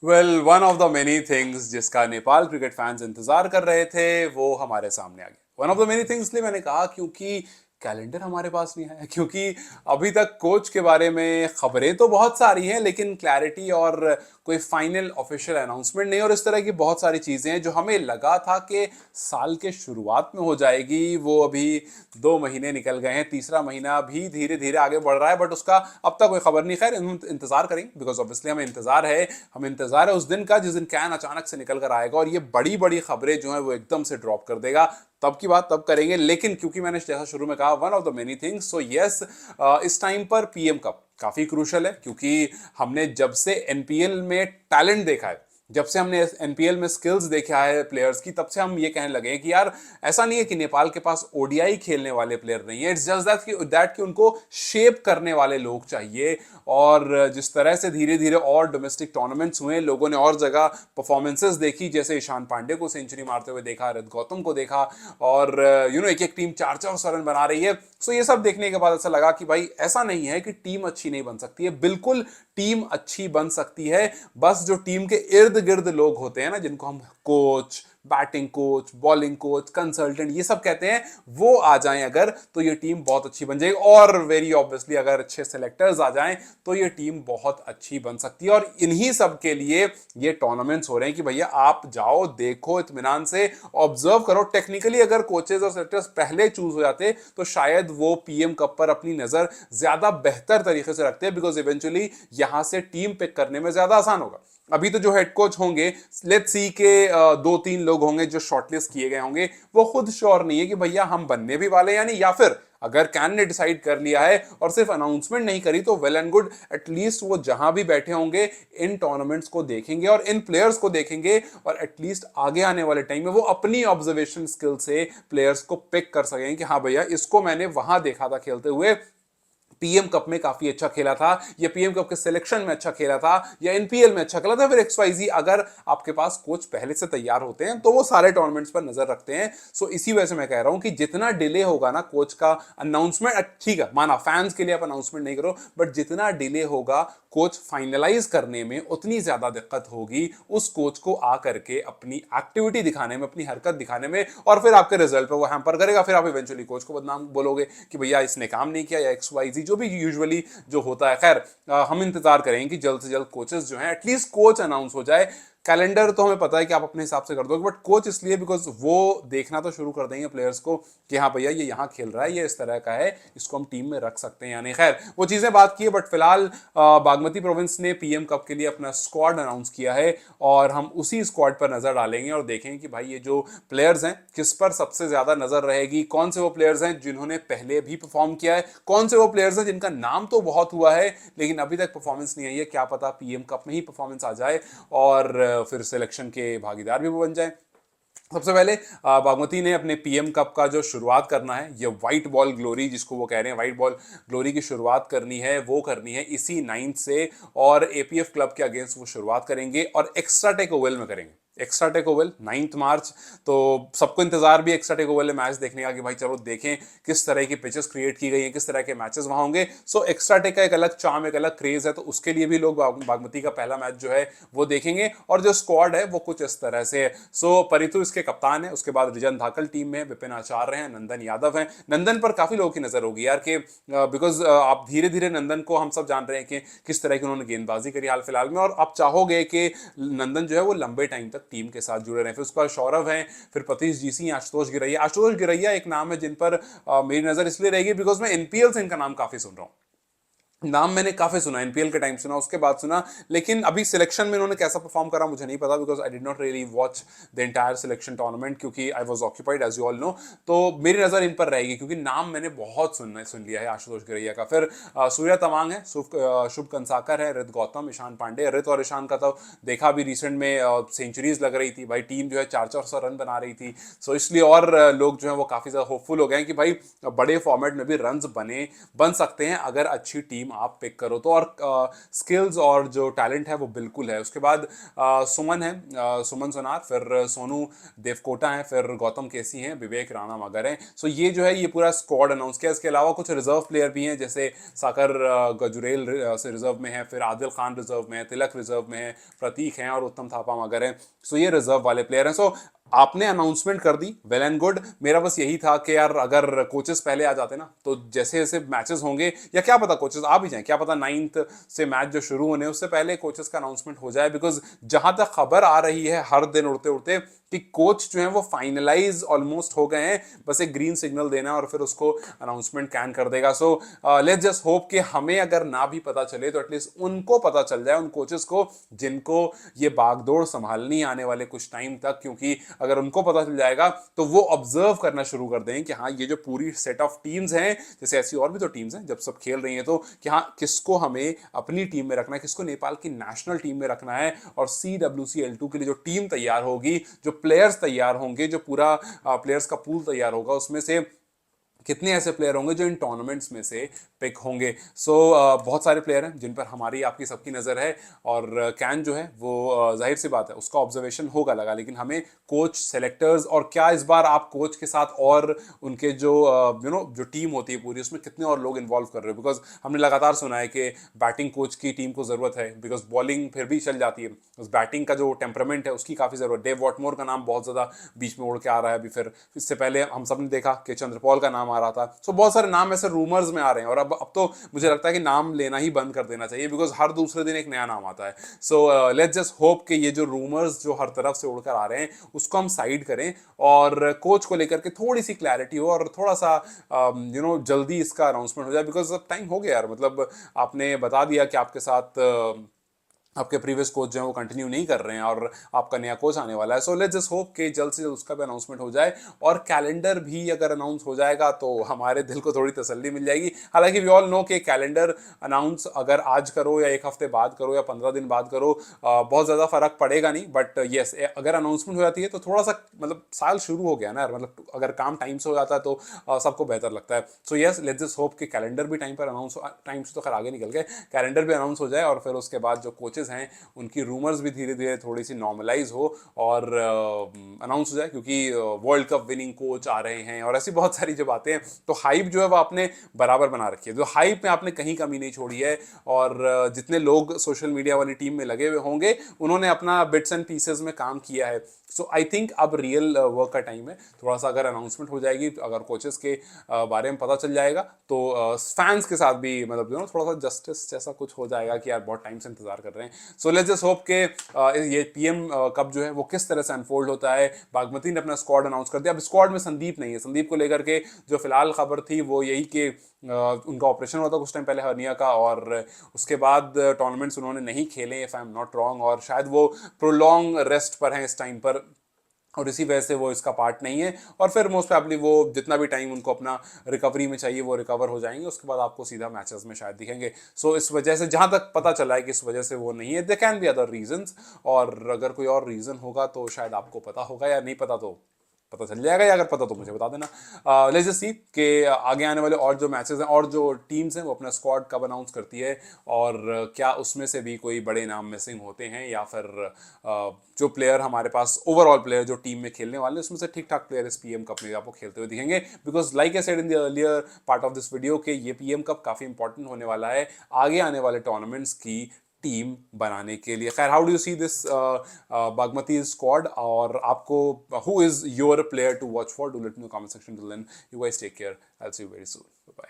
Well one of the many things जिसका Nepal cricket fans इंतजार कर रहे थे वो हमारे सामने आ गया। One of the many things इसलिए मैंने कहा क्योंकि कैलेंडर हमारे पास नहीं आया, क्योंकि अभी तक कोच के बारे में खबरें तो बहुत सारी हैं लेकिन क्लैरिटी और कोई फाइनल ऑफिशियल अनाउंसमेंट नहीं, और इस तरह की बहुत सारी चीजें हैं जो हमें लगा था कि साल के शुरुआत में हो जाएगी, वो अभी 2 महीने निकल गए हैं, तीसरा महीना भी धीरे धीरे आगे बढ़ रहा है, बट उसका अब तक कोई खबर नहीं। खैर हम इंतजार करेंगे बिकॉज ऑब्वियसली हमें इंतजार है उस दिन का जिस दिन कैन अचानक से निकल कर आएगा और ये बड़ी बड़ी खबरें जो है वो एकदम से ड्रॉप कर देगा। तब की बात तब करेंगे, लेकिन क्योंकि मैंने जैसा शुरू में कहा one of the many things, so yes, इस टाइम पर पीएम कप काफी क्रूशल है क्योंकि हमने जब से एनपीएल में टैलेंट देखा है, जब से हमने एनपीएल में स्किल्स देखा है प्लेयर्स की, तब से हम ये कहने लगे हैं कि यार ऐसा नहीं है कि नेपाल के पास ओडीआई खेलने वाले प्लेयर नहीं है, इट्स जस्ट दैट कि उनको शेप करने वाले लोग चाहिए। और जिस तरह से धीरे धीरे और डोमेस्टिक टूर्नामेंट्स हुए, लोगों ने और जगह परफॉर्मेंसेस देखी, जैसे ईशान पांडे को सेंचुरी मारते हुए देखा, रत गौतम को देखा, और एक एक टीम 4-4 रन बना रही है। सो ये सब देखने के बाद ऐसा लगा कि भाई ऐसा नहीं है कि टीम अच्छी नहीं बन सकती है, बिल्कुल टीम अच्छी बन सकती है, बस जो टीम के इर्द गिर्द लोग होते हैं ना, जिनको हम coach, batting coach, bowling coach, consultant ये सब कहते हैं, वो आ जाएं अगर, तो ये टीम बहुत अच्छी बन जाएगी। और वेरी ऑब्वियसली अगर अच्छे सेलेक्टर्स आ जाएं तो ये टीम बहुत अच्छी बन सकती है। और इन्हीं सब के लिए ये टूर्नामेंट्स हो रहे हैं कि भैया आप जाओ, देखो, इत्मीनान से ऑब्जर्व करो। टेक्निकली अगर कोचेज और सेलेक्टर्स पहले चूज हो जाते तो शायद वो पीएम कप पर अपनी नजर ज्यादा बेहतर तरीके से रखते हैं, बिकॉज इवेंचुअली यहां से टीम पिक करने में ज्यादा आसान होगा। अभी तो जो हेड कोच होंगे, लेट्स सी के 2-3 लोग होंगे जो शॉर्टलिस्ट किए गए होंगे, वो खुद श्योर नहीं है कि भैया हम बनने भी वाले या नहीं, या फिर अगर कैन ने डिसाइड कर लिया है और सिर्फ अनाउंसमेंट नहीं करी तो वेल एंड गुड, एटलीस्ट वो जहां भी बैठे होंगे इन टूर्नामेंट्स को देखेंगे और इन प्लेयर्स को देखेंगे, और एटलीस्ट आगे आने वाले टाइम में वो अपनी ऑब्जर्वेशन स्किल से प्लेयर्स को पिक कर सकेंगे कि हाँ भैया इसको मैंने वहां देखा था खेलते हुए, पीएम कप में काफी अच्छा खेला था, या पीएम कप के सिलेक्शन में अच्छा खेला था, या एनपीएल में अच्छा खेला था, फिर एक्सवाईजी। अगर आपके पास कोच पहले से तैयार होते हैं तो वो सारे टूर्नामेंट्स पर नजर रखते हैं। सो इसी वजह से मैं कह रहा हूं कि जितना डिले होगा ना कोच का अनाउंसमेंट, ठीक है माना फैंस के लिए आप अनाउंसमेंट नहीं करो, बट जितना डिले होगा कोच फाइनलाइज करने में उतनी ज्यादा दिक्कत होगी उस कोच को आकर के अपनी एक्टिविटी दिखाने में, अपनी हरकत दिखाने में, और फिर आपके रिजल्ट पे वो हैम्पर करेगा। फिर आप इवेंचुअली कोच को बदनाम बोलोगे कि भैया इसने काम नहीं किया, या XYZ जो भी यूजुअली जो होता है। खैर हम इंतजार करेंगे कि जल्द से जल्द कोचेस जो हैं, एटलीस्ट कोच अनाउंस हो जाए। कैलेंडर तो हमें पता है कि आप अपने हिसाब से कर दोगे, बट कोच इसलिए बिकॉज वो देखना तो शुरू कर देंगे प्लेयर्स को कि हाँ भैया ये यहाँ खेल रहा है, ये इस तरह का है, इसको हम टीम में रख सकते हैं या नहीं। खैर वो चीजें बात की है, बट फिलहाल बागमती प्रोविंस ने पीएम कप के लिए अपना स्क्वाड अनाउंस किया है और हम उसी स्क्वाड पर नजर डालेंगे और देखेंगे कि भाई ये जो प्लेयर्स हैं किस पर सबसे ज्यादा नजर रहेगी, कौन से वो प्लेयर्स हैं जिन्होंने पहले भी परफॉर्म किया है, कौन से वो प्लेयर्स हैं जिनका नाम तो बहुत हुआ है लेकिन अभी तक परफॉर्मेंस नहीं आई है, क्या पता पीएम कप में ही परफॉर्मेंस आ जाए और फिर सिलेक्शन के भागीदार भी वो बन जाए। सबसे पहले बागमती ने अपने पीएम कप का जो शुरुआत करना है, ये व्हाइट बॉल ग्लोरी जिसको वो कह रहे हैं, व्हाइट बॉल ग्लोरी की शुरुआत करनी है, वो करनी है इसी 9 से, और एपीएफ क्लब के अगेंस्ट वो शुरुआत करेंगे और एक्स्ट्रा टेक ओवल में करेंगे। एक्स्ट्रा टेक ओवल 9 मार्च, तो सबको इंतजार भी एक्स्ट्रा टेक ओवल में मैच देखने का कि भाई चलो देखें किस तरह की पिचेस क्रिएट की गई हैं, किस तरह के मैचेस वहां होंगे। सो एक्स्ट्रा टेक का एक अलग चार्म, एक अलग क्रेज है, तो उसके लिए भी लोग बागमती का पहला मैच जो है वो देखेंगे। और जो स्क्वाड है वो कुछ इस तरह से है। सो परितु इसके कप्तान है, उसके बाद रिजन धाकल टीम में, विपिन आचार्य हैं, नंदन यादव हैं। नंदन पर काफी लोगों की नजर होगी यार कि बिकॉज आप धीरे धीरे नंदन को हम सब जान रहे हैं कि किस तरह की उन्होंने गेंदबाजी करी हाल फिलहाल में, और आप चाहोगे कि नंदन जो है वो लंबे टाइम तक टीम के साथ जुड़े रहे। फिर उसके बाद सौरभ है, फिर प्रतीश जीसी, आशुतोष गिरैया। आशुतोष गिरैया एक नाम है जिन पर मेरी नजर इसलिए रहेगी बिकॉज मैं एनपीएल से इनका नाम काफी सुन रहा हूँ, नाम मैंने काफी सुना, एनपीएल के टाइम सुना, उसके बाद सुना, लेकिन अभी सिलेक्शन में इन्होंने कैसा परफॉर्म करा मुझे नहीं पता because I did not really watch the entire selection tournament क्योंकि I was occupied as you all know. तो मेरी नजर इन पर रहेगी क्योंकि नाम मैंने बहुत सुन लिया है आशुतोष गिरैया का। फिर सूर्या तवांग है, शुभ कंसाकर है, रित गौतम, ईशान पांडे। रित और ईशान का तो देखा भी रिसेंट में सेंचुरीज लग रही थी भाई, टीम जो है 400 रन बना रही थी। सो इसलिए और लोग जो है वो काफी ज्यादा होपफुल हो गए हैं कि भाई बड़े फॉर्मेट में भी रन बन सकते हैं अगर अच्छी टीम टीम आप पिक करो तो, और स्किल्स और जो टैलेंट है वो बिल्कुल है। उसके बाद सुमन है, सुमन सोनार, फिर सोनू देवकोटा है, फिर गौतम केसी हैं, विवेक राणा मगर हैं। सो ये जो है ये पूरा स्क्वाड अनाउंस किया। इसके अलावा कुछ रिजर्व प्लेयर भी हैं, जैसे साकर गजुरेल से रिजर्व में है, फिर आदिल खान रिजर्व में है, तिलक रिजर्व में है, प्रतीक हैं और उत्तम थापा मगर हैं। सो ये रिजर्व वाले प्लेयर हैं। सो आपने अनाउंसमेंट कर दी, वेल एंड गुड। मेरा बस यही था कि यार अगर कोचेस पहले आ जाते ना, तो जैसे जैसे मैचेस होंगे, या क्या पता कोचेस आ भी जाएं, क्या पता 9th से मैच जो शुरू होने उससे पहले कोचेस का अनाउंसमेंट हो जाए। बिकॉज जहां तक खबर आ रही है हर दिन उड़ते उड़ते कि कोच जो है वो फाइनलाइज ऑलमोस्ट हो गए हैं, बस एक ग्रीन सिग्नल देना और फिर उसको अनाउंसमेंट कैन कर देगा। सो लेट्स जस्ट होप कि हमें अगर ना भी पता चले तो एटलीस्ट उनको पता चल जाए, उन कोचेस को जिनको ये बागडोर संभालनी आने वाले कुछ टाइम तक, क्योंकि अगर उनको पता चल जाएगा तो वो ऑब्जर्व करना शुरू कर देंगे कि हाँ ये जो पूरी सेट ऑफ टीम्स हैं, जैसे ऐसी और भी तो टीम्स हैं जब सब खेल रही हैं, तो कि हाँ किसको हमें अपनी टीम में रखना है, किसको नेपाल की नेशनल टीम में रखना है। और CWC L2 के लिए जो टीम तैयार होगी, जो प्लेयर्स तैयार होंगे, जो पूरा प्लेयर्स का पूल तैयार होगा, उसमें से कितने ऐसे प्लेयर होंगे जो इन टूर्नामेंट्स में से पिक होंगे। सो बहुत सारे प्लेयर हैं जिन पर हमारी आपकी सबकी नज़र है, और कैन जो है वो जाहिर सी बात है उसका ऑब्जर्वेशन होगा लगा, लेकिन हमें कोच सेलेक्टर्स, और क्या इस बार आप कोच के साथ और उनके जो जो टीम होती है पूरी, उसमें कितने और लोग इन्वॉल्व कर रहे हो। बिकॉज हमने लगातार सुना है कि बैटिंग कोच की टीम को ज़रूरत है, बिकॉज बॉलिंग फिर भी चल जाती है, उस बैटिंग का जो टेम्परामेंट है उसकी काफ़ी ज़रूरत। डेव वॉटमोर का नाम बहुत ज़्यादा बीच में उड़ के आ रहा है अभी, फिर इससे पहले हम सब ने देखा कि चंद्रपॉल का नाम आ रहा था। सो बहुत सारे नाम ऐसे रूमर्स में आ रहे हैं, और अब तो मुझे लगता है कि नाम लेना ही बंद कर देना चाहिए, बिकॉज हर दूसरे दिन एक नया नाम आता है। सो लेट्स जस्ट होप कि ये जो रूमर्स जो हर तरफ से उड़कर आ रहे हैं उसको हम साइड करें, और कोच को लेकर के थोड़ी सी क्लैरिटी हो, और थोड़ा सा जल्दी इसका अनाउंसमेंट हो जाए। बिकॉज अब टाइम हो गया यार, मतलब आपने बता दिया कि आपके साथ आपके प्रीवियस कोच जो है वो कंटिन्यू नहीं कर रहे हैं, और आपका नया कोच आने वाला है। सो लेट्स जस्ट होप कि जल्द से जल्द उसका भी अनाउंसमेंट हो जाए, और कैलेंडर भी अगर अनाउंस हो जाएगा तो हमारे दिल को थोड़ी तसल्ली मिल जाएगी। हालांकि वी ऑल नो कि कैलेंडर अनाउंस अगर आज करो या एक हफ्ते बाद करो या 15 दिन बाद करो, बहुत ज़्यादा फर्क पड़ेगा नहीं। बट येस, अगर अनाउंसमेंट हो जाती है तो थोड़ा सा मतलब साल शुरू हो गया ना यार, मतलब अगर काम टाइम से हो जाता है तो सबको बेहतर लगता है। So yes, let's just hope कि कैलेंडर भी टाइम पर अनाउंस, टाइम से तो खैर आगे निकल गए, कैलेंडर भी अनाउंस हो जाए, और फिर उसके बाद जो कोचेज हैं उनकी रूमर्स भी धीरे धीरे थोड़ी सी नॉर्मलाइज हो और अनाउंस हो जाए, क्योंकि वर्ल्ड कप विनिंग कोच आ रहे हैं और ऐसी बहुत सारी जो बातें हैं। तो हाइप जो है वो आपने बराबर बना रखी है, जो हाइप में आपने कहीं कमी नहीं छोड़ी है, और जितने लोग सोशल मीडिया वाली टीम में लगे हुए होंगे उन्होंने अपना बिट्स एंड पीसेस में काम किया है। सो आई थिंक अब रियल वर्क का टाइम है। थोड़ा सा अगर अनाउंसमेंट हो जाएगी, अगर कोचेस के बारे में पता चल जाएगा, तो फैंस के साथ भी मतलब थोड़ा सा जस्टिस जैसा कुछ हो जाएगा कि यार बहुत टाइम से इंतजार कर रहे हैं। सो लेट्स जस्ट होप के ये PM कप जो है वो किस तरह से अनफोल्ड होता है। बागमती ने अपना स्क्वाड अनाउंस कर दिया, अब स्क्वाड में संदीप नहीं है। संदीप को लेकर के जो फिलहाल खबर थी वो यही कि उनका ऑपरेशन हुआ था कुछ टाइम पहले हर्निया का, और उसके बाद टूर्नामेंट्स उन्होंने नहीं खेले if I am not wrong, और शायद वो प्रोलॉन्ग रेस्ट पर हैं इस टाइम पर, और इसी वजह से वो इसका पार्ट नहीं है। और फिर मोस्ट प्रॉब्ली वो जितना भी टाइम उनको अपना रिकवरी में चाहिए वो रिकवर हो जाएंगे, उसके बाद आपको सीधा मैचेस में शायद दिखेंगे। सो इस वजह से जहां तक पता चला है कि इस वजह से वो नहीं है, they can be other reasons, और अगर कोई और रीजन होगा तो शायद आपको पता होगा, या नहीं पता तो पता चल जाएगा, या अगर पता तो मुझे बता देना। लेट्स जस्ट सी कि आगे आने वाले और जो मैचेस हैं और जो टीम्स हैं वो अपना स्क्वाड कब अनाउंस करती है, और क्या उसमें से भी कोई बड़े नाम मिसिंग होते हैं, या फिर जो प्लेयर हमारे पास ओवरऑल प्लेयर जो टीम में खेलने वाले हैं उसमें से ठीक ठाक प्लेयर इस PM कप में आपको खेलते हुए दिखेंगे। Because like I said in the earlier part of this video कि ये PM कप काफ़ी इंपॉर्टेंट होने वाला है आगे आने वाले टूर्नामेंट्स की टीम बनाने के लिए। खैर, how do you see this Bagmati squad, और आपको who is your player to watch for? Do let me know comment section. Till then, you guys take care, I will see you very soon, bye bye.